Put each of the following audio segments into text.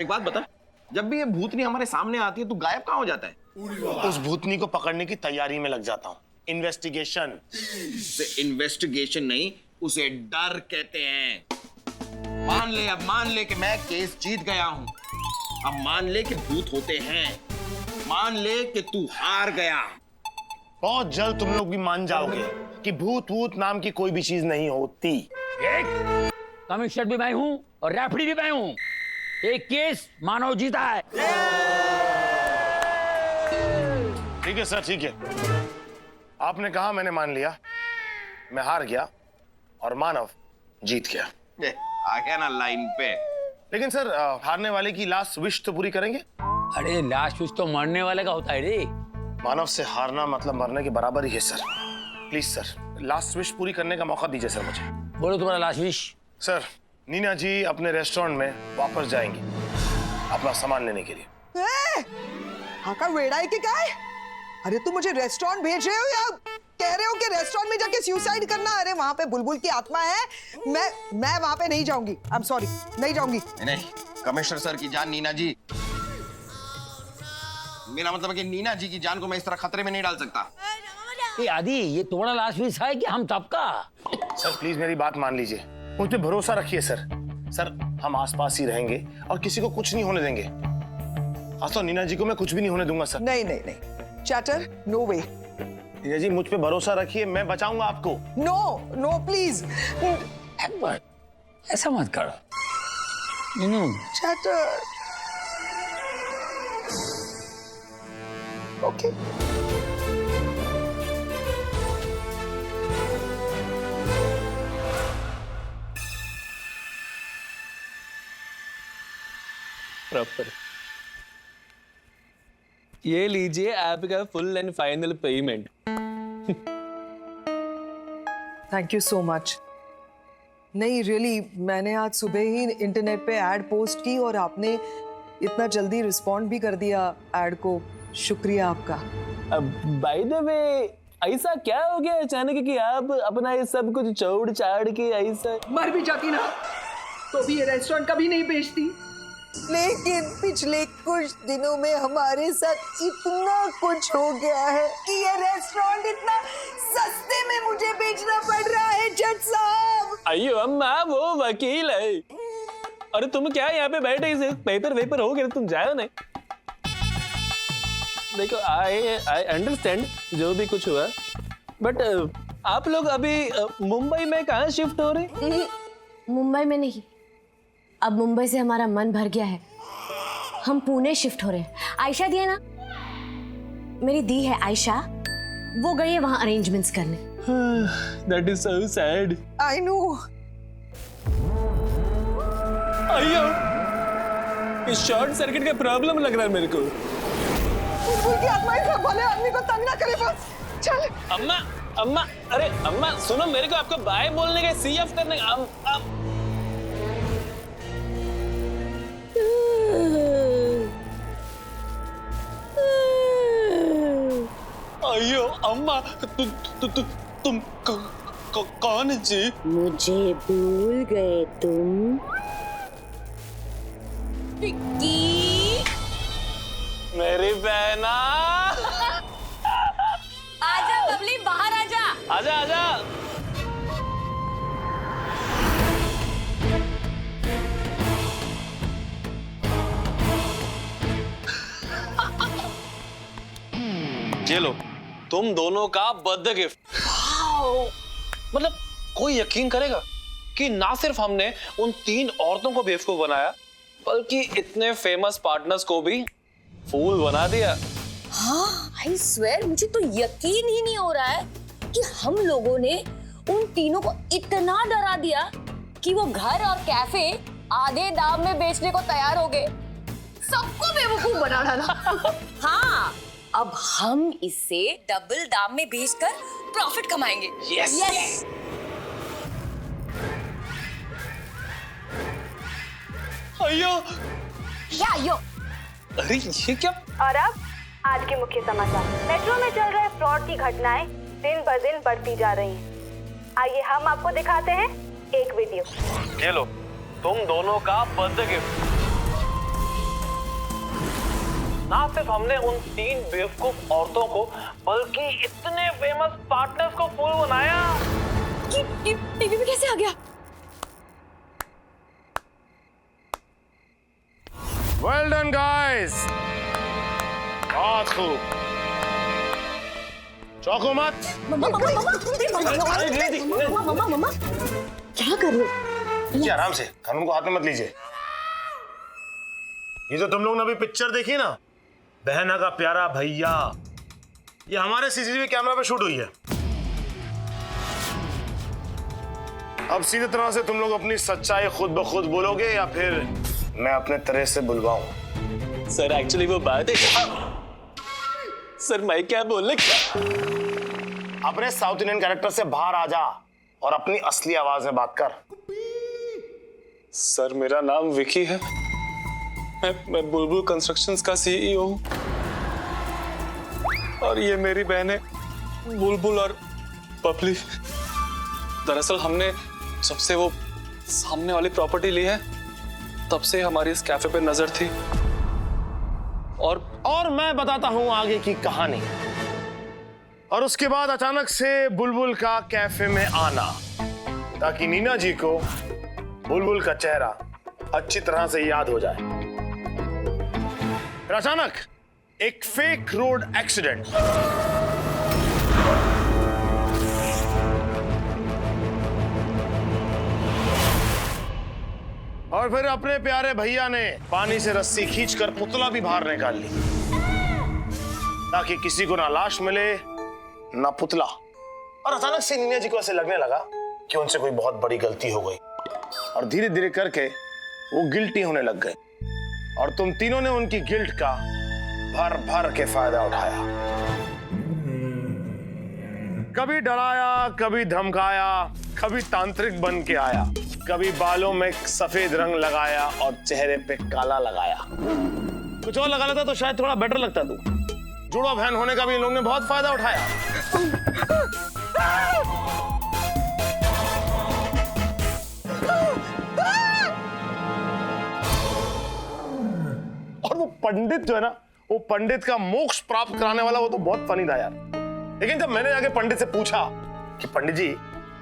एक बात बता, जब भी ये भूतनी हमारे सामने आती है तो गायब कहाँ हो जाता है? उस भूतनी को पकड़ने की तैयारी में लग जाता हूँ। इन्वेस्टिगेशन। उसे इन्वेस्टिगेशन नहीं, उसे डर कहते हैं। मान ले कि मैं केस जीत गया हूँ। अब मान ले कि भूत होते हैं। मान ले कि तू हार गया। बहुत जल्द तुम लोग भी मान जाओगे कि भूत वूत नाम की कोई भी चीज नहीं होती। कमिश्नर भी मैं हूँ और रेफरी भी मैं हूँ। एक केस मानव जीता है। ठीक है सर, ठीक है। आपने कहा, मैंने मान लिया। मैं हार गया और मानव जीत गया। आ गया ना लाइन पे। लेकिन सर, हारने वाले की लास्ट विश तो पूरी करेंगे? अरे लास्ट विश तो मरने वाले का होता है रे। मानव से हारना मतलब मरने के बराबर ही है sir. Please sir, last wish पूरी करने का मौका दीजिए सर मुझे। बोलो तुम्हारा लास्ट विश। सर, नीना जी अपने रेस्टोरेंट में वापस जाएंगी अपना सामान लेने के लिए। हाँ का वेड़ा है कि क्या है? अरे तुम मुझे रेस्टोरेंट भेज रहे हो या कह रहे हो कि रेस्टोरेंट में जाके सुसाइड करना? अरे वहां पे बुलबुल की आत्मा है। मैं वहां पे नहीं जाऊंगी। आई एम सॉरी, नहीं जाऊंगी। नहीं, कमिश्नर सर की जान नीना जी, मेरा मतलब है कि नीना जी की जान को मैं इस तरह खतरे में नहीं डाल सकता। ये आदि, ये तुम्हारा लास्ट विश है कि हम सबका? सर प्लीज मेरी बात मान लीजिए, मुझ पे भरोसा रखिए सर। सर, हम आसपास ही रहेंगे और किसी को कुछ नहीं होने देंगे। आज तो नीना जी को मैं कुछ भी नहीं होने दूंगा सर। नहीं नहीं नहीं चैटर, नो वे। नीना जी मुझ पे भरोसा रखिए, मैं बचाऊंगा आपको। No no please. ऐसा मत करो नीनू। Chatter, okay. प्रॉपर। ये लीजिए आपका full and final payment. Thank you so much. नहीं रियली, मैंने आज सुबह ही इंटरनेट पे ऐड पोस्ट की और आपने इतना जल्दी रिस्पॉन्ड भी कर दिया ऐड को। शुक्रिया आपका। बाय द वे, ऐसा क्या हो गया अचानक कि आप अपना ये सब कुछ छोड़ छाड़ के ऐसा? मर भी जाती ना तो भी ये रेस्टोरेंट कभी नहीं बेचती। लेकिन पिछले कुछ दिनों में हमारे साथ इतना कुछ हो गया है कि ये रेस्टोरेंट इतना सस्ते में मुझे बेचना पड़ रहा है जज साहब। अयो अम्मा, वो वकील है। अरे तुम क्या यहाँ पे बैठे इसे पेपर वेपर हो गए, तुम जाओ नहीं। देखो, आई अंडरस्टैंड जो भी कुछ हुआ, बट आप लोग अभी मुंबई में कहाँ शिफ्ट हो रहे? मुंबई में नहीं, अब मुंबई से हमारा मन भर गया है। हम पुणे शिफ्ट हो रहे हैं। आयशा दी है ना, मेरी दी है आयशा, वो गई है वहां अरेंजमेंट्स करने। That is so sad. I know. अयो, इस शॉर्ट सर्किट का प्रॉब्लम लग रहा है मेरे को। बुलबुल की आत्मा इस भले आदमी को तंग ना करे बस। चल। अम्मा, अरे अम्मा सुनो, मेरे को आपको बाय बोलने का, सी ऑफ करने का। अयो अम्मा, तुम कौन जी? मुझे भूल गए तुम? विक्की, मेरी बहना। आजा बबली, बाहर आजा। आजा आजा। ये लो, तुम दोनों का बर्थडे गिफ्ट। मतलब कोई यकीन करेगा कि ना सिर्फ हमने उन 3 औरतों को बेवकूफ बनाया, बल्कि इतने फेमस पार्टनर्स को भी फूल बना दिया। हाँ, आई स्वेयर, मुझे तो यकीन ही नहीं हो रहा है कि हम लोगों ने उन तीनों को इतना डरा दिया कि वो घर और कैफे आधे दाम में बेचने को तैयार हो गए। सबको बेवकूफ बना डाला। हाँ, अब हम इससे डबल दाम में बेचकर प्रॉफिट कमाएंगे। Yes yes. अयो, क्या यो? अरे ये क्या? और अब आज के मुख्य समाचार। मेट्रो में चल रहे फ्रॉड की घटनाएं दिन ब दिन बढ़ती जा रही हैं। आइए हम आपको दिखाते हैं एक वीडियो। ये लो, तुम दोनों का बर्थडे गिफ्ट। ना सिर्फ हमने उन 3 बेवकूफ औरतों को बल्कि इतने फेमस पार्टनर्स को फूल बनाया कि टीवी में कैसे आ गया? वेल डन गाइस, बहुत खूब। चौको मत। मम्मा क्या कर रहे हो? लीजिए आराम से, कानून को हाथ में मत लीजिए। ये जो तुम लोग ने अभी पिक्चर देखी ना, बहना का प्यारा भैया, ये हमारे सीसीटीवी कैमरा पे शूट हुई है। अब सीधे तरह से तुम लोग अपनी सच्चाई खुद ब खुद बोलोगे या फिर मैं अपने तरह से बुलवाऊं? सर एक्चुअली वो बात है सर, मैं क्या बोलने अपने साउथ इंडियन कैरेक्टर से बाहर आ जा और अपनी असली आवाज में बात कर। सर मेरा नाम विकी है, मैं बुलबुल कंस्ट्रक्शंस का सीईओ हूं और ये मेरी बहनें बुलबुल और पपली। दरअसल हमने जब से वो सामने वाली प्रॉपर्टी ली है तब से हमारी इस कैफे पे नजर थी और मैं बताता हूं आगे की कहानी। और उसके बाद अचानक से बुलबुल का कैफे में आना ताकि नीना जी को बुलबुल का चेहरा अच्छी तरह से याद हो जाए। फिर अचानक एक फेक रोड एक्सीडेंट, और फिर अपने प्यारे भैया ने पानी से रस्सी खींचकर पुतला भी बाहर निकाल ली ताकि किसी को ना लाश मिले ना पुतला। और अचानक से नीना जी को ऐसे लगने लगा कि उनसे कोई बहुत बड़ी गलती हो गई और धीरे धीरे करके वो गिल्टी होने लग गए और तुम तीनों ने उनकी गिल्ट का भर भर के फायदा उठाया। कभी डराया, कभी धमकाया, कभी तांत्रिक बन के आया, कभी बालों में सफेद रंग लगाया और चेहरे पे काला लगाया। कुछ और लगा लेता तो शायद थोड़ा बेटर लगता। तू जुड़वा बहन होने का भी इन लोगों ने बहुत फायदा उठाया। और वो पंडित जो है ना, वो पंडित का मोक्ष प्राप्त कराने वाला, वो तो बहुत फनी था यार। लेकिन जब मैंने जाके पंडित से पूछा कि पंडित जी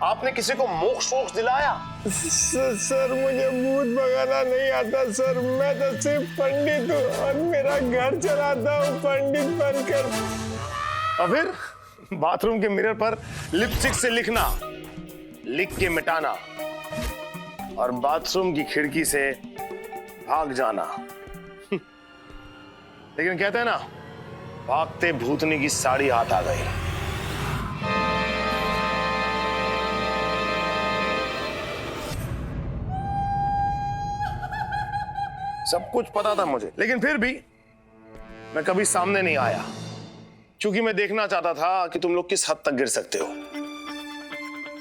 आपने किसी को मोक्ष दिलाया? सर मुझे भूत भगाना नहीं आता सर, मैं तो सिर्फ पंडित हूँ और मेरा घर चलाता हूँ पंडित बनकर। और फिर बाथरूम के मिरर पर लिपस्टिक से लिखना, लिख के मिटाना और बाथरूम की खिड़की से भाग जाना। लेकिन कहते हैं ना, भागते भूतनी की साड़ी हाथ आ गई। सब कुछ पता था मुझे, लेकिन फिर भी मैं कभी सामने नहीं आया क्योंकि मैं देखना चाहता था कि तुम लोग किस हद तक गिर सकते हो।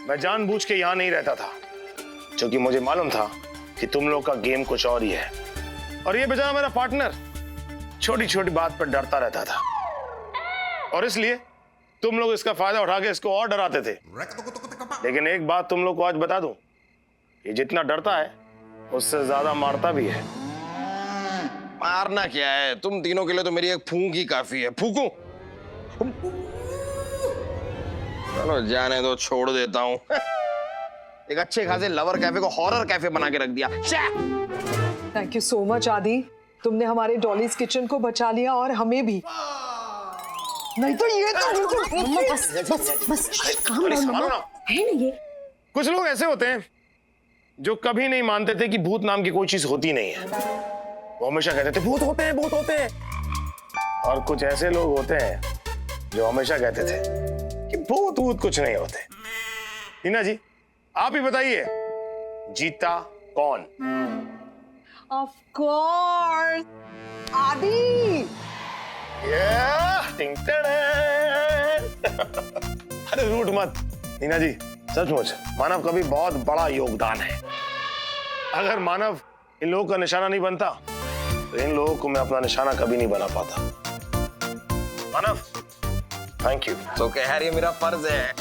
मैं जानबूझ के यहां नहीं रहता था क्योंकि मुझे मालूम था कि तुम लोग का गेम कुछ और ही है। और ये बेचारा मेरा पार्टनर छोटी छोटी बात पर डरता रहता था और इसलिए तुम लोग इसका फायदा उठा के इसको और डराते थे। लेकिन एक बात तुम लोग को आज बता दूं, ये जितना डरता है उससे ज्यादा मारता भी है। मारना क्या है, तुम तीनों के लिए तो मेरी एक फूंक ही काफी है। फूंकू? चलो जाने दो, छोड़ देता हूं। एक अच्छे खासे लवर कैफे को हॉरर कैफे बना के रख दिया। थैंक यू सो मच आदि, तुमने हमारे डॉलीज किचन को बचा लिया और हमें भी। नहीं तो ये तो मम्मा बस काम डाउन मम्मा, है ना ये। कुछ लोग ऐसे होते हैं जो कभी नहीं मानते थे कि भूत नाम की कोई चीज होती नहीं है। वो हमेशा कहते थे भूत होते हैं, भूत होते हैं। और कुछ ऐसे लोग होते हैं जो हमेशा कहते थे कि भूत भूत कुछ नहीं होते। नीना जी आप ही बताइए, जीता कौन? ऑफ कोर्स आदि। अरे रूठ मत नीना जी, सचमुच मानव का भी बहुत बड़ा योगदान है। अगर मानव इन लोगों का निशाना नहीं बनता तो इन लोगों को मैं अपना निशाना कभी नहीं बना पाता। मानव थैंक यू। तो कह रही है मेरा फर्ज है।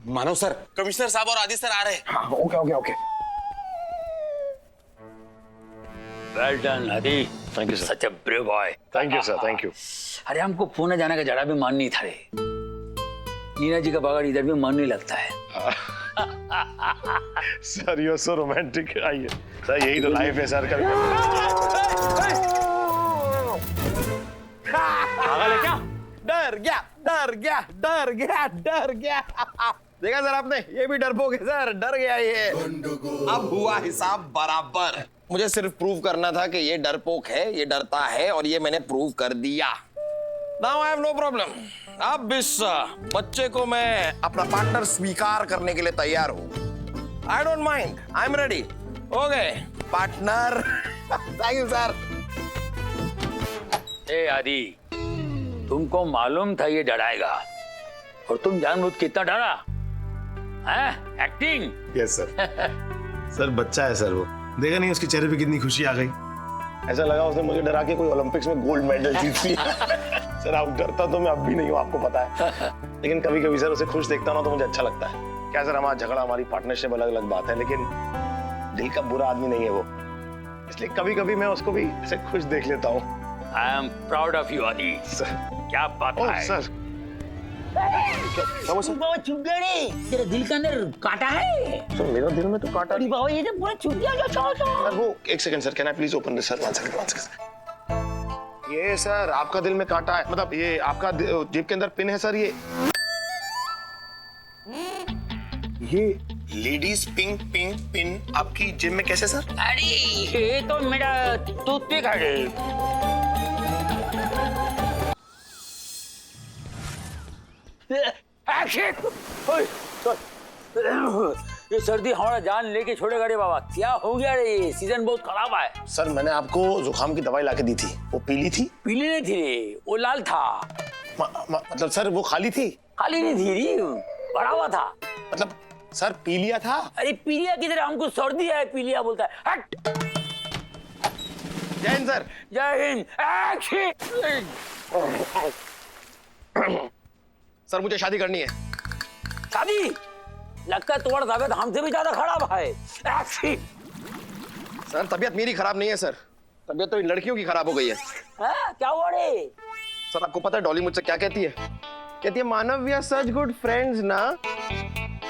मानव सर, कमिश्नर साहब और आदि सर आ रहे हैं। हाँ, okay okay okay. Well done Aadi. Thank you sir. Such a brave boy. Thank you sir, thank you. अरे हमको पुणे जाने का जरा भी मन नहीं था रे। नीना जी का बगैर इधर भी मन नहीं लगता है। Sir you are so romantic. आइए सर, यही तो लाइफ है सर। कभी पागल है क्या? डर गया, डर गया, डर गया, डर गया। देखा सर आपने, ये भी डरपोक है सर, डर गया ये। अब हुआ हिसाब बराबर। मुझे सिर्फ प्रूव करना था कि ये डरपोक है, ये डरता है, और ये मैंने प्रूव कर दिया। Now I have no problem. अब इस बच्चे को मैं अपना पार्टनर स्वीकार करने के लिए तैयार हूँ। I don't mind, I am ready. Okay partner. Thank you sir. ए आदि, तुमको मालूम था ये डराएगा, और तुम जानबूझ कितना डरा? हैं? एक्टिंग। Yes sir. सर बच्चा है सर, वो देखा नहीं उसके चेहरे पे कितनी खुशी आ गई। ऐसा लगा उसने मुझे डरा के कोई ओलंपिक्स में गोल्ड मेडल जीत लिया। सर आप डरता तो मैं अब भी नहीं हूँ, आपको पता है। लेकिन कभी कभी सर उसे खुश देखता ना तो मुझे अच्छा लगता है। क्या सर, हमारा झगड़ा, हमारी पार्टनरशिप अलग अलग बात है, लेकिन दिल का बुरा आदमी नहीं है वो, इसलिए कभी कभी मैं उसको भी ऐसे खुश देख लेता हूँ। I am proud of you आदि। सर क्या बात है सर। बाबा चुप गया रे, तेरे दिल के अंदर काटा है। सर मेरा दिल में तो काटा नहीं। बाबा ये तो पूरा चुप गया। सर वो एक second sir, can I please open this sir? One second. ये सर आपका दिल में काटा है, मतलब ये आपका जेब के अंदर पिन है सर। ये लेडीज पिंक पिंक पिन आपकी जेब में कैसे सर? अरे ये तो मेरा टूथपिक है रे। ये सर्दी हमारा जान लेके छोड़ेगा रे बाबा। क्या हो गया रे, ये सीजन बहुत खराब है। सर मैंने आपको जुकाम की दवाई लाके दी थी, वो पीली थी? पीली नहीं थी रे, वो लाल था। मतलब सर वो खाली थी? खाली नहीं थी रे, भरा हुआ था। मतलब सर पी लिया था? अरे पीलिया किधर, हमको सर्दी है पीलिया बोलता है। हट। जय हिंद सर। जय हिंद। सर मुझे शादी करनी है। शादी? लगता है तुम्हारा तबियत हमसे भी ज्यादा खराब है। सर तबियत मेरी खराब नहीं है सर, तबियत तो इन लड़कियों की खराब हो गई है। क्या हुआ रे? सर आपको पता है डॉली मुझसे क्या कहती है? कहती है Manav we are such good friends ना।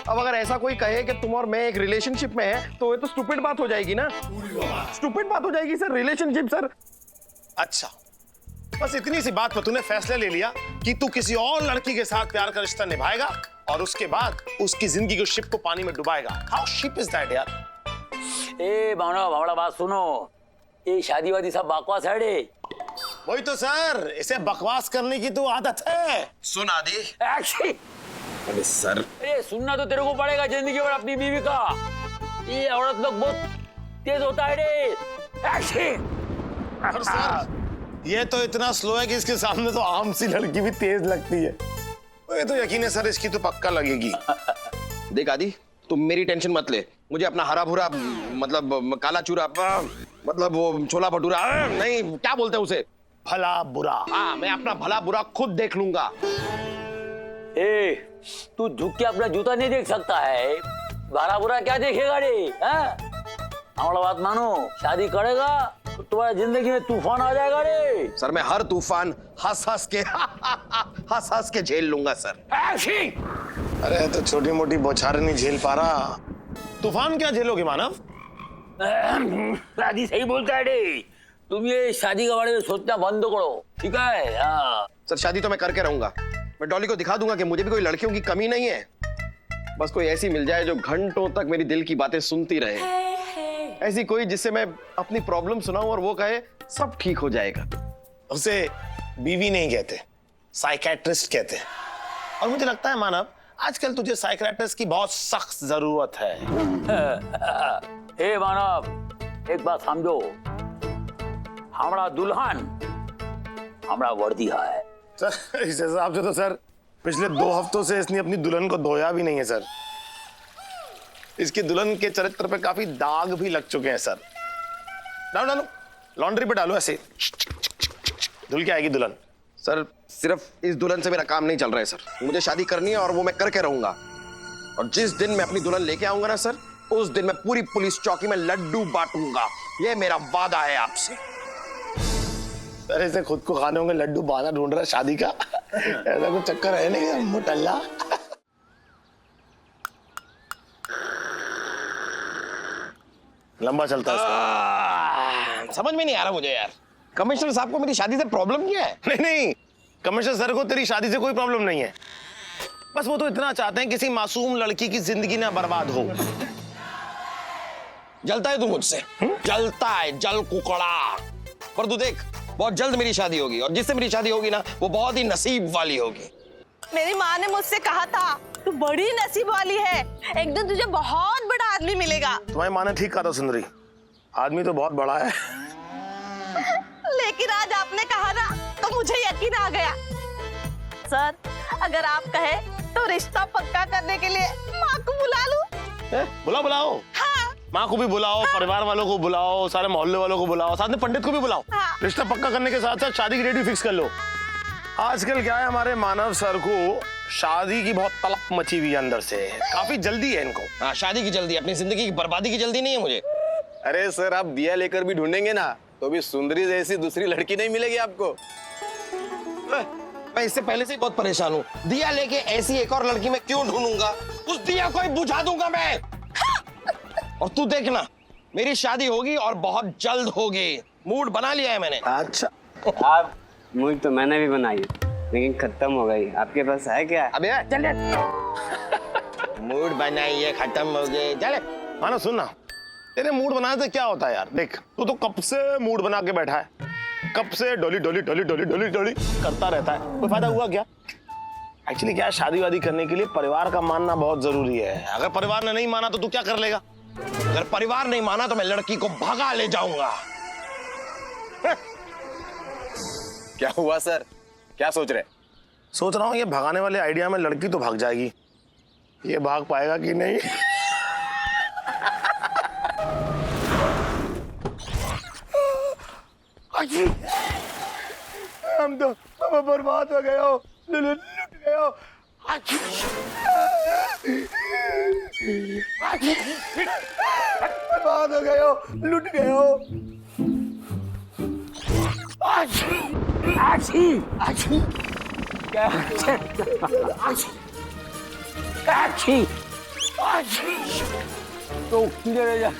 अब अगर ऐसा कोई कहे कि तुम और मैं एक रिलेशनशिप में है तो ये तो स्टूपिड बात हो जाएगी ना। स्टूपिड बात हो जाएगी सर, रिलेशनशिप सर। अच्छा बस इतनी सी बात पर तूने फैसला ले लिया कि तू किसी और लड़की के साथ प्यार का रिश्ता निभाएगा और उसके बाद उसकी जिंदगी को शिप को पानी में डुबाएगा। हाउ शिप इज दैट यार? ए मानव हमारा बात सुनो, ये शादी वादी सब बकवास है रे। वही तो सर, इसे बकवास करने की तो आदत है। सुन आदि। अरे सर, अरे सुनना तो तेरे को पड़ेगा जिंदगी भर अपनी बीवी का। ये औरत लोग बहुत तेज होता है रे। और सर ये तो इतना स्लो है कि इसके सामने तो आम सी लड़की भी तेज लगती है। ये तो यकीन है सर, इसकी तो पक्का लगेगी। देख आदि, तुम मेरी टेंशन मत ले। मुझे अपना हरा भूरा मतलब काला चूरा मतलब वो छोला भटूरा नहीं, क्या बोलते हैं उसे, भला बुरा। हाँ मैं अपना भला बुरा खुद देख लूंगा। ए तू झुक के अपना जूता नहीं देख सकता है, भला बुरा क्या देखेगा रे? हमारा बात मानो, शादी करेगा तो तुम्हारी जिंदगी में तूफान आ जाएगा रे। सर मैं हर तूफान हंस हंस के झेल लूंगा सर। अरे तो छोटी मोटी बौछारें नहीं झेल पा रहा, तूफान क्या झेलोगे मानव? शादी सही बोलता है रे, तुम ये शादी के बारे में सोचना बंद करो, ठीक है? सर शादी तो मैं करके रहूंगा। मैं डॉली को दिखा दूंगा कि मुझे भी कोई लड़कियों की कमी नहीं है। बस कोई ऐसी मिल जाए जो घंटों तक मेरी दिल की बातें सुनती रहे, ऐसी कोई जिससे मैं अपनी प्रॉब्लम सुनाऊं और वो कहे सब ठीक हो जाएगा। उसे बीवी नहीं कहते, साइकेट्रिस्ट कहते हैं। और मुझे लगता है मानव आजकल तुझे साइकेट्रिस्ट की बहुत सख्त जरूरत है। हे मानव एक बात समझो, हमारा दुल्हन हमारा वर्दिया है। सर इस हिसाब से तो सर पिछले 2 हफ्तों से इसने अपनी दुल्हन को धोया भी नहीं है सर। इसकी दुल्हन के चरित्र पे काफी दाग भी लग चुके हैं सर। डालो लॉन्ड्री पे डालो, ऐसे धुल के आएगी दुल्हन। सर सिर्फ इस दुल्हन से मेरा काम नहीं चल रहा है सर, मुझे शादी करनी है और वो मैं करके रहूंगा। और जिस दिन मैं अपनी दुल्हन लेके आऊंगा ना सर, उस दिन मैं पूरी पुलिस चौकी में लड्डू बांटूंगा। ये मेरा वादा है आपसे। सर ऐसे खुद को खाने होंगे लड्डू बहाना ढूंढ रहा है शादी का। ऐसा कुछ चक्कर है नहीं मोटल्ला। लंबा चलता है। समझ में नहीं आ रहा मुझे यार, कमिश्नर साहब को मेरी शादी से प्रॉब्लम क्या है? नहीं नहीं, कमिश्नर सर को तेरी शादी से कोई प्रॉब्लम नहीं है। बस वो तो इतना चाहते हैं किसी मासूम लड़की की जिंदगी ना बर्बाद हो। जलता है तू मुझसे? जलता है, जल कुकड़ा। पर तू देख, बहुत जल्द मेरी शादी होगी, और जिससे मेरी शादी होगी ना, वो बहुत ही नसीब वाली होगी। मेरी माँ ने मुझसे कहा था तू बड़ी नसीब वाली है, एक दिन तुझे बहुत बड़ा आदमी मिलेगा। तुम्हारी माँ ने ठीक कहा था सुंदरी, आदमी तो बहुत बड़ा है। लेकिन आज आपने कहा ना, तो मुझे यकीन आ गया। सर, अगर आप कहे तो रिश्ता पक्का करने के लिए माँ को बुला लूं? बुलाओ। हाँ। माँ को भी बुलाओ, हाँ। परिवार वालों को बुलाओ, सारे मोहल्ले वालों को बुलाओ, साथ में पंडित को भी बुलाओ। हाँ। रिश्ता पक्का करने के साथ साथ शादी की डेट भी फिक्स कर लो। आजकल क्या है, हमारे मानव सर को शादी की बहुत तलब मची हुई है अंदर से, काफी जल्दी है इनको। हाँ, शादी की जल्दी, अपनी जिंदगी की बर्बादी की जल्दी नहीं है मुझे। अरे सर, आप दिया लेकर भी ढूंढेंगे ना, तो भी सुंदरी जैसी दूसरी लड़की नहीं मिलेगी आपको। मैं इससे पहले से ही बहुत परेशान हूँ। दिया लेके ऐसी एक और लड़की मैं क्यों ढूंढूंगा? उस दिया को ही बुझा दूंगा मैं। और तू देखना, मेरी शादी होगी और बहुत जल्द होगी। मूड बना लिया है मैंने। अच्छा, आप मूड तो मैंने भी बनाई, लेकिन खत्म हो गई। आपके पास है क्या? अबे चल, मूड बनाइए, खत्म हो गए, चले। मानो सुन ना, तेरे मूड बनाने से क्या होता है यार? देख, तू तो कब से मूड बना के बैठा है, कब से डोली डोली डोली डोली डोली डोली करता रहता है। कोई फायदा हुआ क्या? एक्चुअली क्या है, शादी वादी करने के लिए परिवार का मानना बहुत जरूरी है। अगर परिवार ने नहीं माना तो तू क्या कर लेगा? अगर परिवार नहीं माना तो मैं लड़की को भगा ले जाऊंगा। क्या हुआ सर, क्या सोच रहे? सोच रहा हूँ ये भगाने वाले आइडिया में लड़की तो भाग जाएगी, ये भाग पाएगा कि नहीं? हम तो बर्बाद हो गए हो, लुट गए हो। बर्बाद हो गए हो, लुट गए हो। तो किधर जा?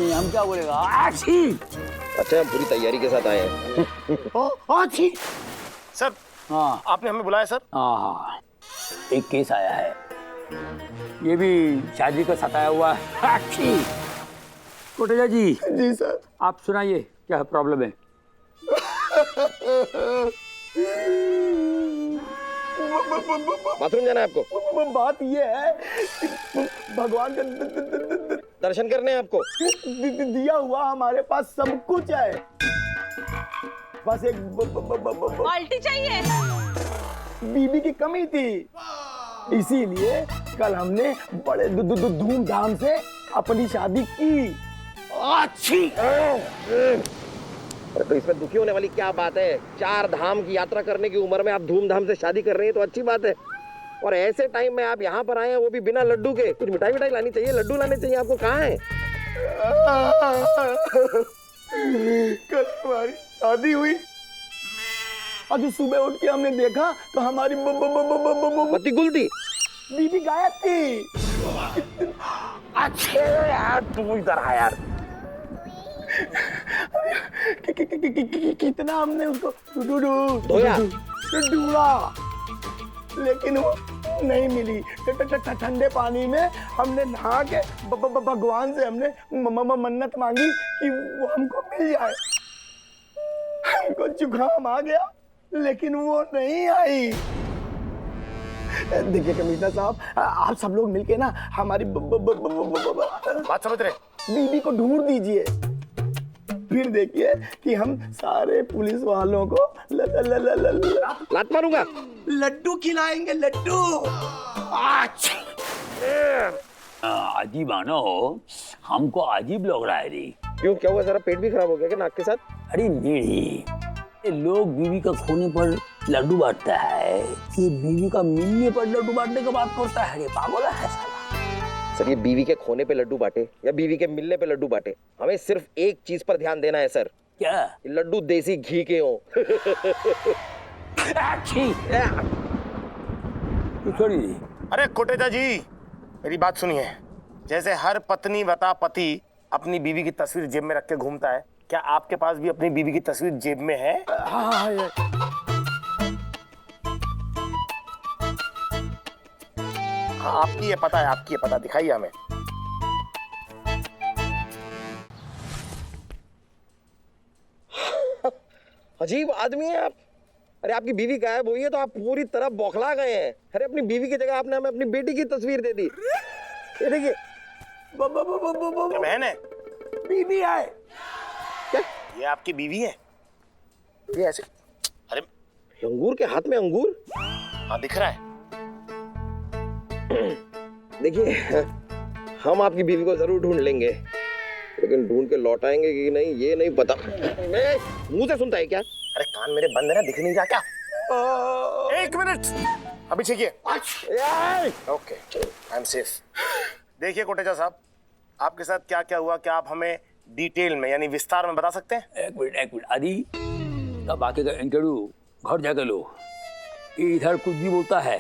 हम क्या बोलेगा? अच्छा, हम पूरी तैयारी के साथ आए हैं। सर, हाँ आपने हमें बुलाया सर? हाँ, एक केस आया है, ये भी शादी का सताया हुआ है। कोटेजा जी। जी सर। आप सुनाइए, क्या प्रॉब्लम है? बाथरूम जाना है आपको? बात ये है कि भगवान का दर्शन करने हैं आपको? दिया हुआ हमारे पास सब कुछ है, बस एक बाल्टी चाहिए। बीबी की कमी थी, इसीलिए कल हमने बड़े धूमधाम से अपनी शादी की। अच्छी। तो इसमें दुखी होने वाली क्या बात है? 4 धाम की यात्रा करने की उम्र में आप धूमधाम से शादी कर रहे हैं तो अच्छी बात है। और ऐसे टाइम में आप यहाँ पर आए हैं, वो भी बिना लड्डू के। कुछ मिठाई लानी चाहिए, लड्डू लाने चाहिए आपको। कहाँ है? कल हमारी शादी हुई, आज सुबह उठ के हमने देखा तो हमारी बत्ती गुल थी, बीबी गायब थी। अच्छे यार, तू इधर आ यार। कितना हमने उसको धोया, ढूंढा, लेकिन वो नहीं मिली। ठंडे पानी में हमने नहा के भगवान से हमने मन्नत मांगी कि वो हमको मिल जाए। हमको जुकाम आ गया, लेकिन वो नहीं आई। देखिए कमिश्नर साहब, आप सब लोग मिलके ना हमारी बात समझ रहे, बीबी को ढूंढ दीजिए। फिर देखिए कि हम सारे पुलिस वालों को लात मारूंगा, लड्डू खिलाएंगे, लड्डू। अजीब आना हो, हमको अजीब लग रहा है रे। क्यों, क्या हुआ? जरा पेट भी खराब हो गया क्या नाक के साथ? अरे नहीं, ये लोग बीवी का खोने पर लड्डू बांटता है, ये बीवी का मिलने पर लड्डू बांटने का बात करता है। अरे पागल है साला। सर, ये बीवी के खोने पे लड्डू बांटे या बीवी के मिलने पे लड्डू बांटे, हमें सिर्फ एक चीज पर ध्यान देना है सर। क्या? ये लड्डू देसी घी के हों। छोड़िए। अरे कोटेचा जी, मेरी बात सुनिए। जैसे हर पत्नी वता पति अपनी बीवी की तस्वीर जेब में रख के घूमता है, क्या आपके पास भी अपनी बीवी की तस्वीर जेब में है? हाँ, हाँ, आपकी ये पता है, आपकी ये पता, दिखाइए हमें। अजीब आदमी है आप। अरे आपकी बीवी गायब हुई है तो आप पूरी तरह बौखला गए हैं। अरे अपनी बीवी की जगह आपने हमें अपनी बेटी की तस्वीर दे दी। ये देखिए, क्या बहन है? बीवी है। क्या ये आपकी बीवी है? ये ऐसे? अरे अंगूर के हाथ में अंगूर? हाँ, दिख रहा है। देखिए, हम आपकी बीवी को जरूर ढूंढ लेंगे, लेकिन ढूंढ के लौट आएंगे कि नहीं ये नहीं पता। मुंह से सुनता है क्या? अरे कान मेरे बंद है ना, दिख नहीं रहा क्या? एक मिनट, अभी चेकिए। Okay, I am safe. देखिए कोटेचा साहब, आपके साथ क्या क्या हुआ, क्या आप हमें डिटेल में यानी विस्तार में बता सकते हैं? एक मिनट आदि, तब बाकी का इंटरव्यू घर जाकर लो। ये इधर कुछ भी बोलता है,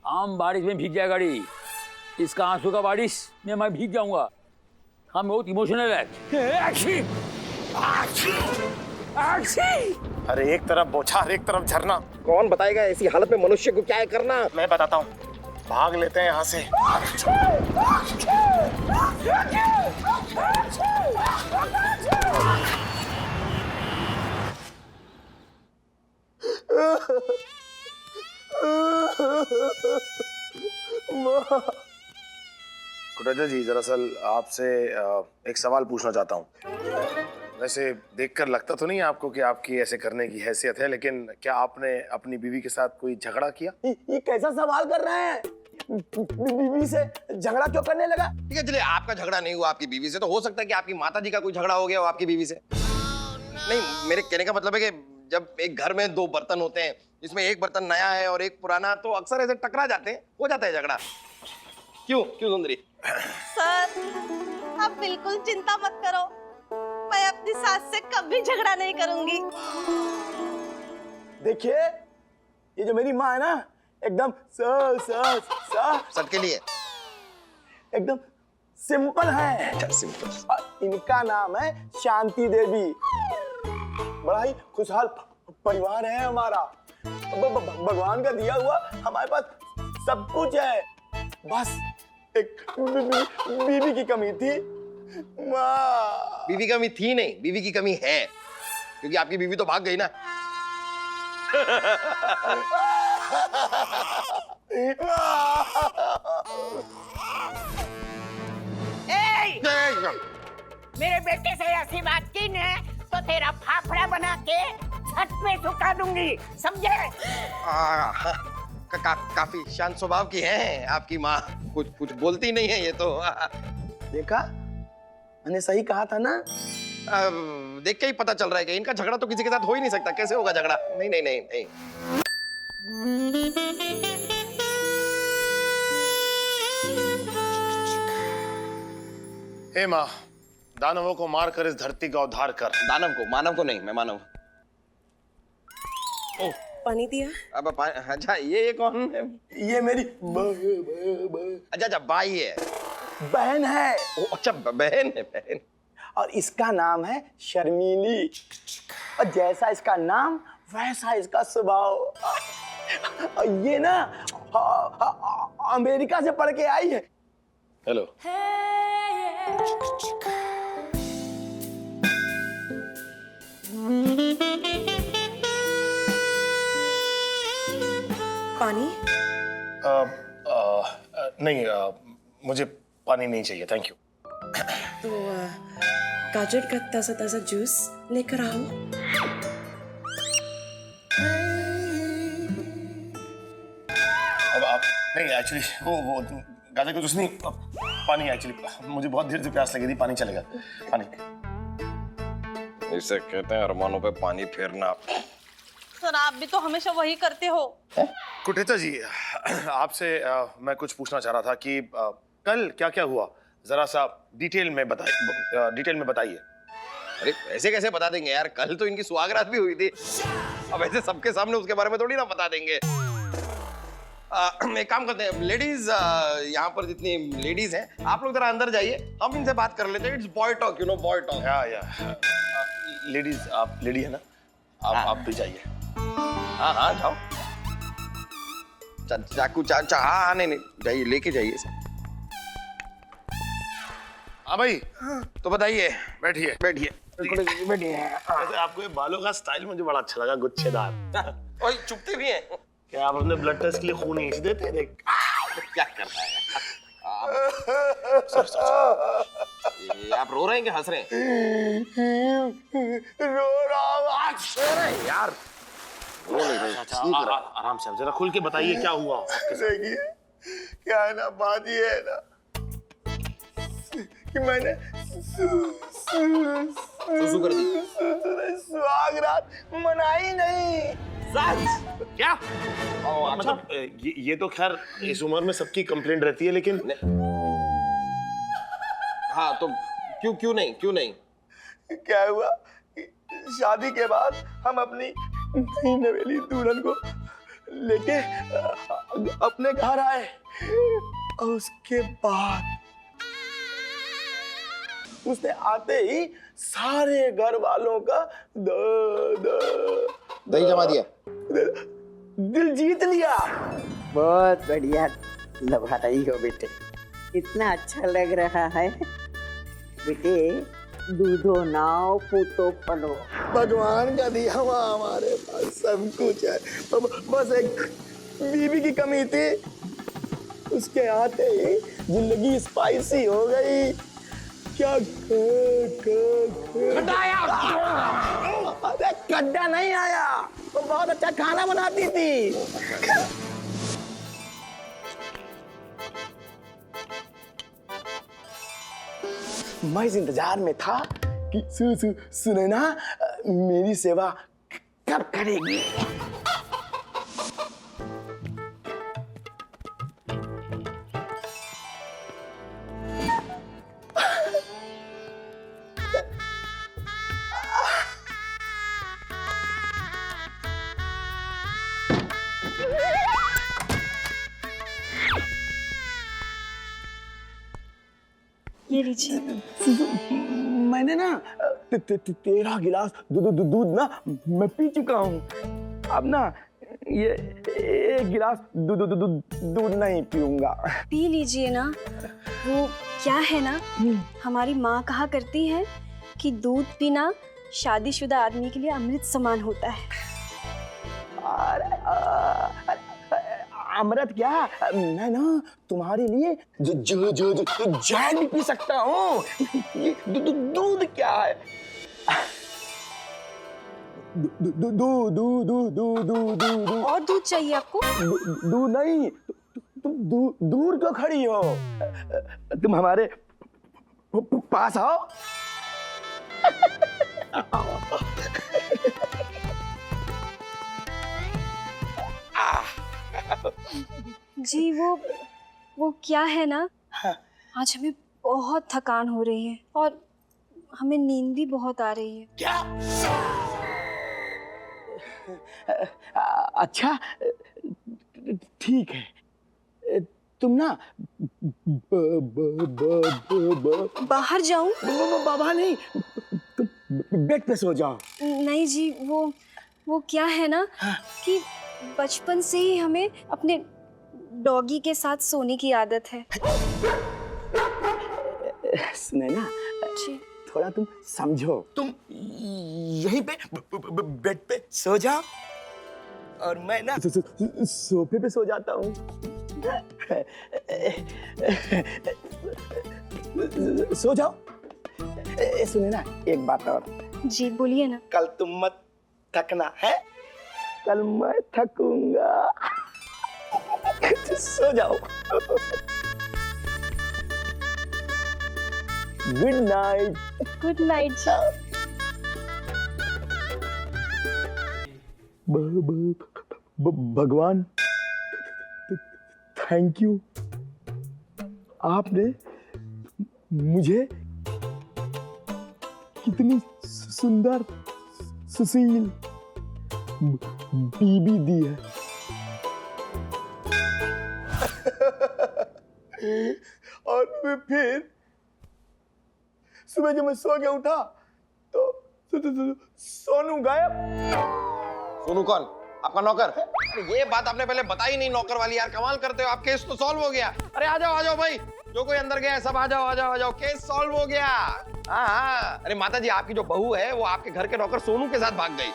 आम बारिश में भीग जाए गाड़ी, इसका आंसू का बारिश में मैं भीग जाऊंगा। हम बहुत इमोशनल है। अरे एक तरफ बौछार, एक तरफ झरना। कौन बताएगा ऐसी हालत में मनुष्य को क्या है करना? मैं बताता हूँ, भाग लेते हैं यहाँ से। कोटेचा जी, दरअसल आपसे एक सवाल पूछना चाहता हूँ। वैसे देखकर लगता तो नहीं आपको कि आपकी ऐसे करने की हैसियत है, लेकिन क्या आपने अपनी बीवी के साथ कोई झगड़ा किया? ये कैसा सवाल कर रहे हैं? बीवी से झगड़ा क्यों करने लगा? ठीक है, चलिए आपका झगड़ा नहीं हुआ आपकी बीवी से, तो हो सकता है कि आपकी माताजी का कोई झगड़ा हो गया हो आपकी बीवी से। नहीं, मेरे कहने का मतलब है कि जब एक घर में दो बर्तन होते हैं, जिसमें एक बर्तन नया है और एक पुराना, तो अक्सर ऐसे टकरा जाते हैं, हो जाता है झगड़ा। क्यों सुंदरी? सर, आप बिल्कुल चिंता मत करो, मैं अपनी सास से कभी झगड़ा नहीं करूंगी। देखिए, ये जो मेरी माँ है ना, एकदम सबके लिए एकदम सिंपल है। सिंपल। और इनका नाम है शांति देवी। बड़ा ही खुशहाल परिवार है हमारा। भगवान का दिया हुआ हमारे पास सब कुछ है, बस एक बीवी की कमी थी। माँ, बीवी की कमी थी नहीं, बीवी की कमी है, क्योंकि आपकी बीवी तो भाग गई ना। मेरे बेटे से ऐसी बात की न तो तेरा फाफड़ा बना के छत पे सुखा दूंगी, समझे? काफी शांत स्वभाव की है आपकी माँ, कुछ बोलती नहीं है ये तो। देखा, मैंने सही कहा था ना। देख के ही पता चल रहा है कि इनका झगड़ा तो किसी के साथ हो ही नहीं सकता। कैसे होगा झगड़ा? नहीं नहीं नहीं नहीं। हे माँ, दानवों को मारकर इस धरती का उद्धार कर। दानव को? मानव को नहीं, मैं मानव। पानी दिया? अब अच्छा, ये कौन है? ये मेरी अच्छा बाई है, बहन है। ओ अच्छा, बहन है, बहन। और इसका नाम है शर्मीली, और जैसा इसका नाम वैसा इसका स्वभाव। और ये ना अमेरिका से पढ़ के आई है। हेलो। पानी? नहीं, मुझे पानी नहीं चाहिए, थैंक यू। तो गाजर का ताजा ताजा जूस लेकर आओ। अब आप नहीं, एक्चुअली वो गाजर का जूस नहीं, पानी। एक्चुअली मुझे बहुत देर से प्यास लगी थी, पानी चलेगा, पानी। इसे कहते हैं अरमानों पे पानी फेरना। सर आप भी तो हमेशा वही करते हो। कुटेचा जी, आपसे मैं कुछ पूछना चाह रहा था कि कल क्या क्या हुआ, जरा सा डिटेल में बताइए। अरे ऐसे कैसे बता देंगे यार, कल तो इनकी सुहागरात भी हुई थी। अब ऐसे सबके सामने उसके बारे में थोड़ी ना बता देंगे। एक काम करते हैं, लेडीज यहाँ पर जितनी लेडीज हैं आप लोग जरा अंदर जाइए, हम इनसे बात कर लेते हैं। It's boy talk, you know, boy talk. या लेडीज, आप लेडी है ना, आप भी जाइए। हाँ जाओ। चाकू हाँ नहीं जाइए, लेके जाइए इसे। हाँ भाई, तो बताइए। बैठिए। बैठिए। वैसे आपको ये बालों का स्टाइल मुझे बड़ा अच्छा लगा, गुच्छेदार। और चुपते भी हैं। क्या आप अपने ब्लड टेस्ट के लिए खून नहीं देते? देख क्या करता है आप रो रहे हैं कि हंस रहे हैं? रो रहा हूँ यार रो नहीं रहे। आराम से, जरा खुल के बताइए क्या हुआ। देखिए क्या है ना, बात ये है ना कि मैंने सुसु कर दी। सुहागरात मनाई नहीं। सच? क्या? मतलब ये तो खैर इस उम्र में सबकी कंप्लेंट रहती है, लेकिन हाँ तो क्यों नहीं? क्या हुआ, शादी के बाद हम अपनी नई नवेली दुल्हन को लेके अपने घर आए और उसके बाद उसने आते ही सारे घर वालों का दही जमा दिया। दिल जीत लिया। बहुत बढ़िया लगा रही हो बेटे, इतना अच्छा लग रहा है बेटे। दूधो नाव पूतो पलो, भगवान का दिया हुआ हमारे पास सब कुछ है, बस एक बीवी की कमी थी। उसके आते ही जिंदगी स्पाइसी हो गई। क्या अरे गड्ढा नहीं आया, वो बहुत अच्छा खाना बनाती थी। मैं इस इंतजार में था कि सुनैना मेरी सेवा कब करेगी। ये लीजिए। मैंने ना तेरा गिलास दूध ना मैं पी चुका हूँ। अब ना ये एक गिलास दूध नहीं पीऊंगा। पी लीजिए ना। वो क्या है ना, हमारी माँ कहा करती है कि दूध पीना शादीशुदा आदमी के लिए अमृत समान होता है। अमृत क्या, मैं ना तुम्हारे लिए जहर भी पी सकता हूँ। ये दूध क्या है? दूध और दूध चाहिए आपको? दूध नहीं, तुम दूर क्यों खड़ी हो? तुम हमारे पास आओ। जी वो क्या है ना, आज हमें बहुत थकान हो रही है और हमें नींद भी बहुत आ रही है। क्या? अच्छा ठीक है, तुम ना बाहर जाऊं? बाबा नहीं, तुम बेड पे सो जाओ। नहीं जी, वो क्या है ना कि बचपन से ही हमें अपने डॉगी के साथ सोने की आदत है। सुनैना जी थोड़ा तुम समझो, तुम यहीं पे बेड पे सो जाओ और मैं ना सोफे पे सो जाता हूँ। सो जाओ। सुनैना एक बात और। जी बोलिए ना। कल तुम मत थकना है, कल मैं थकूंगा। सो जाओ। Good night. गुड नाइट जी। भगवान थैंक यू, आपने मुझे कितनी सुंदर सुशील बीबी दी है। और फिर सुबह जब मैं सो के उठा तो सोनू गायब। सोनू कौन? आपका नौकर? ये बात आपने पहले बताई नहीं, नौकर वाली यार, कमाल करते हो आप। केस तो सॉल्व हो गया। अरे आ जाओ भाई, जो कोई अंदर गया है सब आ जाओ, केस सॉल्व हो गया। हाँ। अरे माता जी, आपकी जो बहू है वो आपके घर के नौकर सोनू के साथ भाग गई।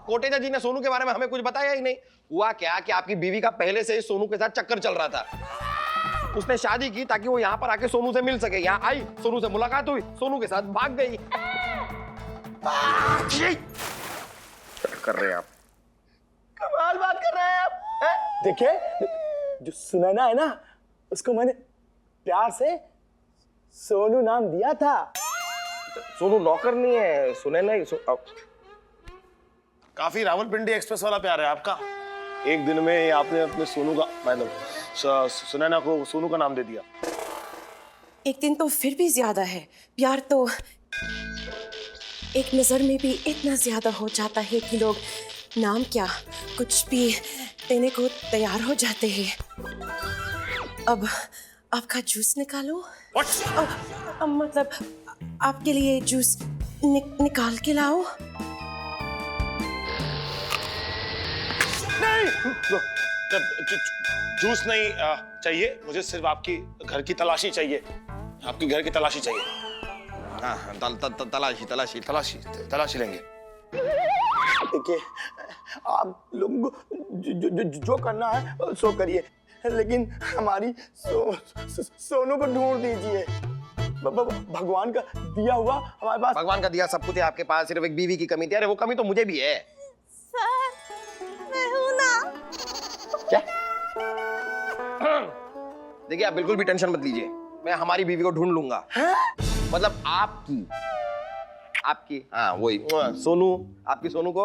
कोटेजा जी ने सोनू के बारे में हमें कुछ बताया ही नहीं। हुआ क्या कि आपकी बीवी का पहले से ही सोनू के साथ चक्कर चल रहा था। उसने शादी की ताकि वो यहाँ पर आके सोनू से मिल सके। यहाँ आई, सोनू से मुलाकात हुई, सोनू के साथ भाग गई। कर रहे हैं आप? कमाल बात कर रहे हैं आप। देखिए, जो सुनैना है ना, उसको मैंने प्यार से सोनू नाम दिया था। सोनू नौकर नहीं है, सुनैना ही काफी रावलपिंडी एक्सप्रेस वाला प्यार है आपका। एक दिन में आपने अपने सोनू का, मतलब सुनैना को सोनू का नाम दे दिया। एक दिन तो फिर भी ज्यादा है। प्यार तो एक नजर में भी इतना ज्यादा हो जाता है कि लोग नाम क्या कुछ भी देने को तैयार हो जाते हैं। अब आपका जूस निकालो। मतलब आपके लिए जूस निकाल के लाओ। जूस नहीं चाहिए मुझे, सिर्फ आपकी घर की तलाशी चाहिए। आपकी घर की तलाशी चाहिए। हाँ, तलाशी लेंगे। देखिए, आप लोगों को जो करना है सो करिए, लेकिन हमारी सोनू को ढूंढ दीजिए। भगवान का दिया हुआ हमारे पास। भगवान का दिया सब कुछ है आपके पास, सिर्फ एक बीवी की कमी थी। अरे वो कमी तो मुझे भी है। सर, मैं हूं ना। क्या? देखिए, आप बिल्कुल भी टेंशन मत लीजिए, मैं हमारी बीवी को ढूंढ लूंगा। मतलब आपकी हाँ वही सोनू, आपकी सोनू को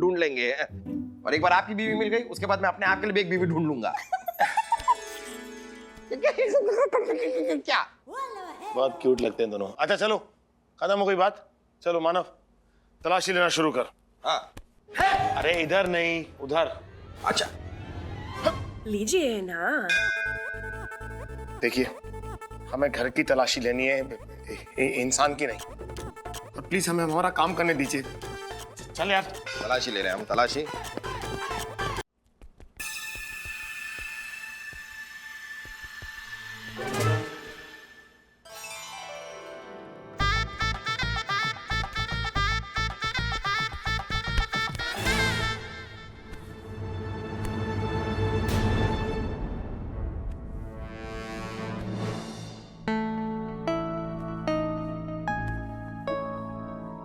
ढूंढ लेंगे। और एक बार आपकी बीवी मिल गई, उसके बाद मैं अपने आप के लिए भी एक बीवी ढूंढ लूंगा। क्या? बहुत क्यूट लगते हैं दोनों। अच्छा चलो, खत्म हो गई बात। चलो मानव, तलाशी लेना शुरू कर। हाँ। अरे इधर नहीं, उधर। अच्छा लीजिए ना। देखिए, हमें घर की तलाशी लेनी है, इंसान की नहीं। और प्लीज हमें हमारा काम करने दीजिए। चल यार, तलाशी ले रहे हैं हम, तलाशी।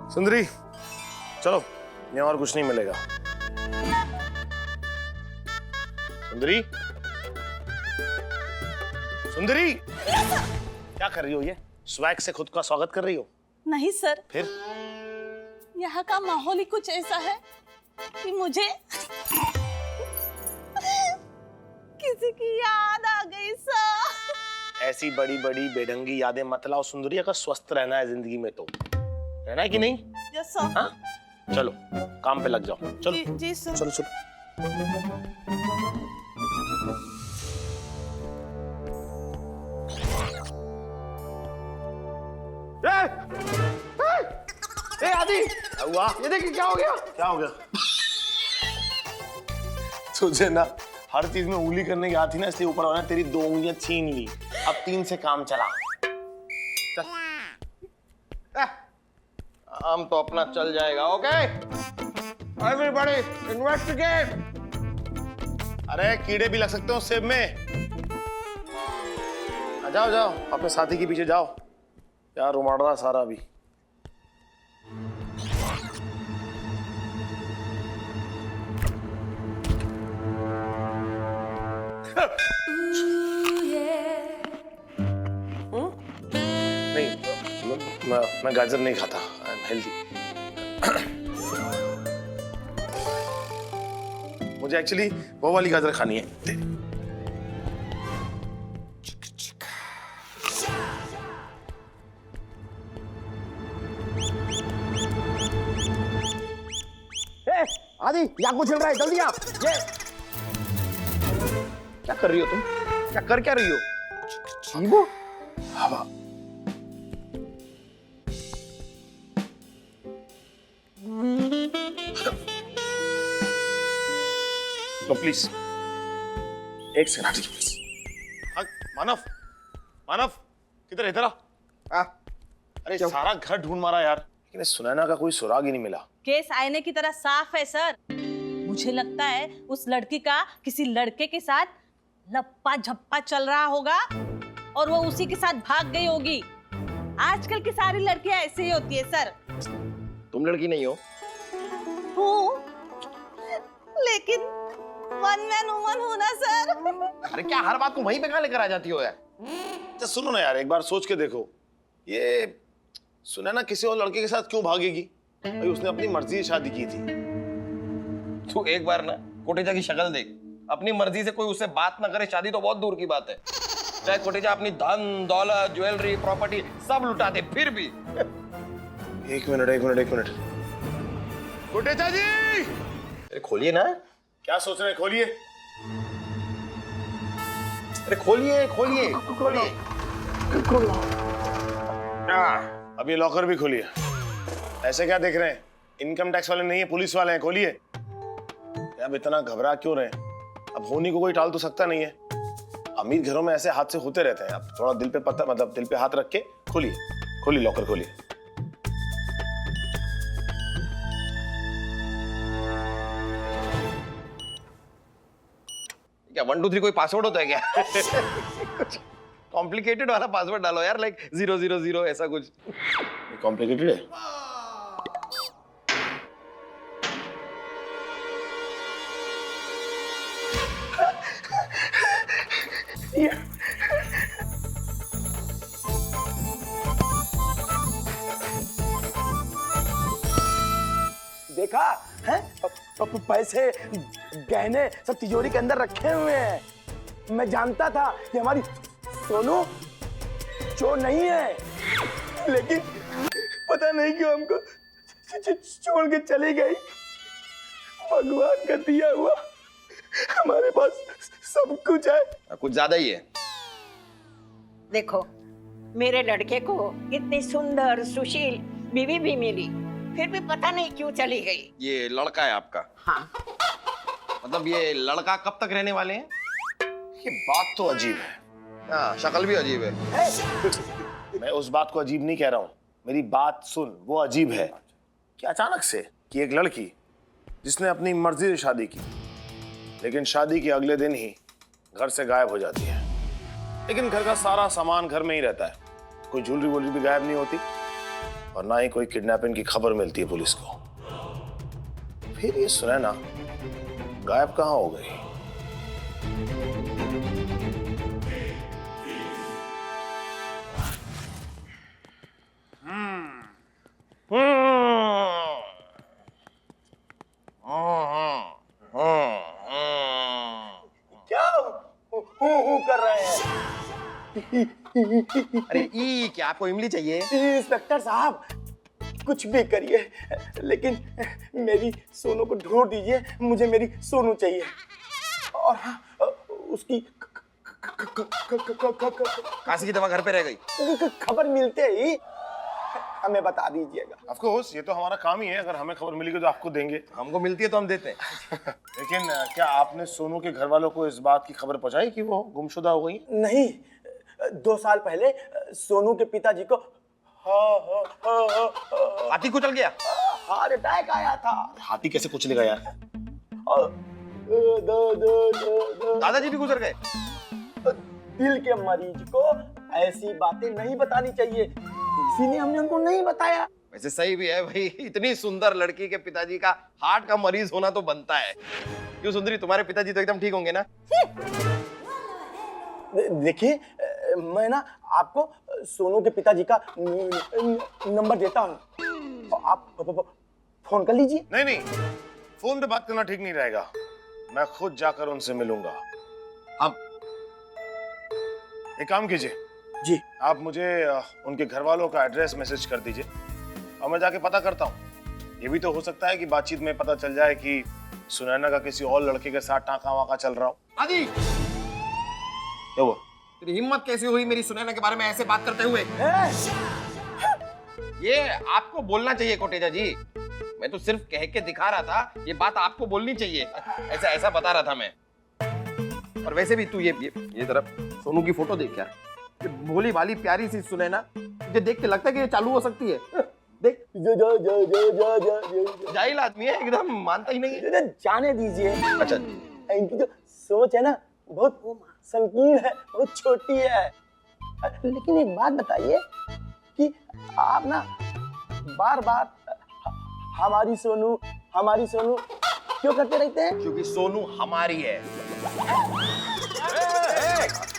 सुंदरी, चलो, यहाँ और कुछ नहीं मिलेगा। सुंदरी, सुंदरी, क्या कर रही हो? ये स्वैग से खुद का स्वागत कर रही हो? नहीं सर, फिर? यहाँ का माहौल ही कुछ ऐसा है कि मुझे किसी की याद आ गई सर। ऐसी बड़ी बड़ी बेढंगी यादें मत लाओ सुंदरी। अगर स्वस्थ रहना है जिंदगी में तो रहना है कि नहीं? Yes sir. हाँ? चलो काम पे लग जाओ। चलो जी सर। चलो चलो। ए आदि, हुआ? ये देखिए क्या हो गया। क्या हो गया? तुझे ना हर चीज में उंगली करने की आती ना, इसलिए ऊपर वाला तेरी 2 उंगलियां छीन ली। अब 3 से काम चला। चल। हम तो अपना चल जाएगा। Okay everybody investigate. अरे कीड़े भी लग सकते हो सेब में। जाओ जाओ, अपने साथी के पीछे जाओ। यार उमड़ रहा सारा भी। नहीं, मैं गाजर नहीं खाता। I am healthy. मुझे एक्चुअली वो वाली गाजर खानी है। आदि यहाँ कुछ चल रहा है, जल्दी आप। ये क्या कर रही हो तुम? क्या कर क्या रही हो? चीबू हवा। तो प्लीज एक सेकंड हटिए प्लीज। मानव, मानव किधर है? इधर आ। अरे सारा घर ढूंढ मारा यार, लेकिन सुनैना का कोई सुराग ही नहीं मिला। केस आईने की तरह साफ है सर। मुझे लगता है उस लड़की का किसी लड़के के साथ लप्पा झप्पा चल रहा होगा और वो उसी के साथ भाग गई होगी। आजकल की सारी लड़कियां ऐसे ही होती है सर। तुम लड़की नहीं हो? हूँ, लेकिन वन मैन वुमन हूँ ना सर। अरे क्या हर बात को वहीं पे कहाँ लेकर आ जाती हो यार? तो सुनो ना यार, एक बार सोच के देखो, ये सुनैना किसी और लड़के के साथ क्यों भागेगी? भाई उसने अपनी मर्जी से शादी की थी। तू एक बार ना कोटेचा की शक्ल देख, अपनी मर्जी से कोई उससे बात ना करे, शादी तो बहुत दूर की बात है। चाहे कोटेचा अपनी धन दौलत ज्वेलरी प्रॉपर्टी सब लुटा दे, फिर भी। एक मिनट कोटेचा जी, अरे खोलिए ना। क्या सोच रहे हैं? खोलिए। अरे खोलिए खोलिए खोलिए। अब ये लॉकर भी खोलिए। ऐसे क्या देख रहे हैं? इनकम टैक्स वाले नहीं है, पुलिस वाले हैं। खोलिए। अब इतना घबरा क्यों रहे? अब होनी को कोई टाल तो सकता नहीं है। अमीर घरों में ऐसे हादसे होते रहते हैं। अब थोड़ा दिल पे पता, मतलब दिल पे हाथ रख के खोलिए। खोलिए लॉकर, खोलिए। क्या 1 2 3 कोई पासवर्ड होता है क्या? कुछ कॉम्प्लिकेटेड वाला पासवर्ड डालो यार, लाइक 000 ऐसा कुछ। कॉम्प्लिकेटेड है। देखा है? पैसे गहने सब तिजोरी के अंदर रखे हुए हैं। मैं जानता था कि हमारी सोनू चोर नहीं है, लेकिन पता नहीं क्यों हमको छोड़ के चली गई। भगवान का दिया हुआ हमारे पास सब कुछ है। कुछ ज्यादा ही है। देखो, मेरे लड़के को इतनी सुंदर सुशील बीवी भी मिली, फिर भी पता नहीं क्यों चली गई। ये लड़का है आपका? हाँ। मतलब ये लड़का कब तक रहने वाले हैं? ये बात तो अजीब है। हाँ, शक्ल भी अजीब है। मैं उस बात को अजीब नहीं कह रहा हूँ, मेरी बात सुन, वो अजीब है कि अचानक से कि एक लड़की जिसने अपनी मर्जी से शादी की, लेकिन शादी के अगले दिन ही घर से गायब हो जाती है। लेकिन घर का सारा सामान घर में ही रहता है, कोई ज्वेलरी वोलरी भी गायब नहीं होती, और ना ही कोई किडनैपिंग की खबर मिलती है पुलिस को। फिर ये सुनैना गायब कहाँ हो गई? क्या हूँ कर रहे हैं? अरे ई क्या आपको इमली चाहिए? इंस्पेक्टर साहब कुछ भी करिए, लेकिन मेरी सोनू को ढूंढ दीजिए। मुझे मेरी सोनू चाहिए। और हाँ, उसकी खांसी की दवा घर पे रह गई। खबर मिलते ही हमें बता दीजिएगा। ऑफ कोर्स, ये तो हमारा काम ही है। अगर हमें खबर मिलेगी तो आपको देंगे। हमको मिलती है तो हम देते हैं। लेकिन क्या आपने सोनू के घर वालों को इस बात की खबर पहुंचाई कि वो गुमशुदा हो गई? नहीं, 2 साल पहले सोनू के पिताजी को हाथी कुचल गया। हार्ट अटैक आया था। हाथी कैसे कुचलेगा यार? दादाजी भी गुजर गए। दिल के मरीज को ऐसी बातें नहीं बतानी चाहिए, इसीलिए हमने उनको नहीं बताया। वैसे सही भी है भाई, इतनी सुंदर लड़की के पिताजी का हार्ट का मरीज होना तो बनता है। क्यों सुंदरी, तुम्हारे पिताजी तो एकदम ठीक होंगे ना? देखिए, मैं ना आपको सोनू के पिताजी का नंबर देता हूँ, आप फोन कर लीजिए। नहीं, फोन पे बात करना ठीक नहीं रहेगा। मैं खुद जाकर उनसे मिलूंगा। अब एक काम कीजिए जी। आप मुझे उनके घर वालों का एड्रेस मैसेज कर दीजिए और मैं जाके पता करता हूँ। ये भी तो हो सकता है कि बातचीत में पता चल जाए कि सुनैना का किसी और लड़के के साथ टाँका वाका चल रहा हो। दादी, क्या हुआ? तेरी हिम्मत कैसी हुई मेरी सुनैना के बारे में ऐसे बात करते हुए? ये आपको बोलना चाहिए कोटेजा जी। मैं तो सिर्फ कह के दिखा रहा था, ये बात आपको बोलनी चाहिए। ऐसा ऐसा बता रहा था मैं। और वैसे भी तू ये तरफ सोनू की फोटो देख यार। ये भोली भाली प्यारी सी सुनैना, मुझे देख के लगता है कि ये चालू हो सकती है। देख, जाहिल आदमी है एकदम, मानता ही नहीं है। जाने दीजिए। अच्छा, इनकी जो सोच है ना बहुत संकीर्ण है, बहुत छोटी है। लेकिन एक बात बताइए कि आप ना बार बार हमारी सोनू क्यों करते रहते हैं? क्योंकि सोनू हमारी है।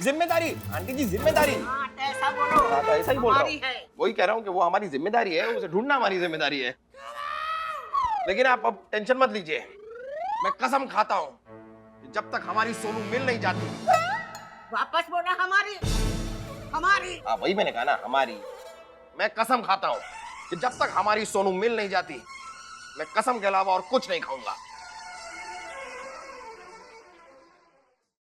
जिम्मेदारी आंटी जी, जिम्मेदारी। ऐसा बोलो। हाँ, तो ऐसा ही बोल रहा हमारी हूँ। है। वही कह रहा हूँ कि वो हमारी जिम्मेदारी है, उसे ढूंढना हमारी जिम्मेदारी है। लेकिन आप अब टेंशन मत लीजिए, मैं कसम खाता हूँ कि जब तक हमारी सोनू मिल नहीं जाती। वापस बोला हमारी। हाँ, वही मैंने कहा ना, हमारी। मैं कसम खाता हूँ कि जब तक हमारी सोनू मिल नहीं जाती, मैं कसम के अलावा और कुछ नहीं खाऊंगा।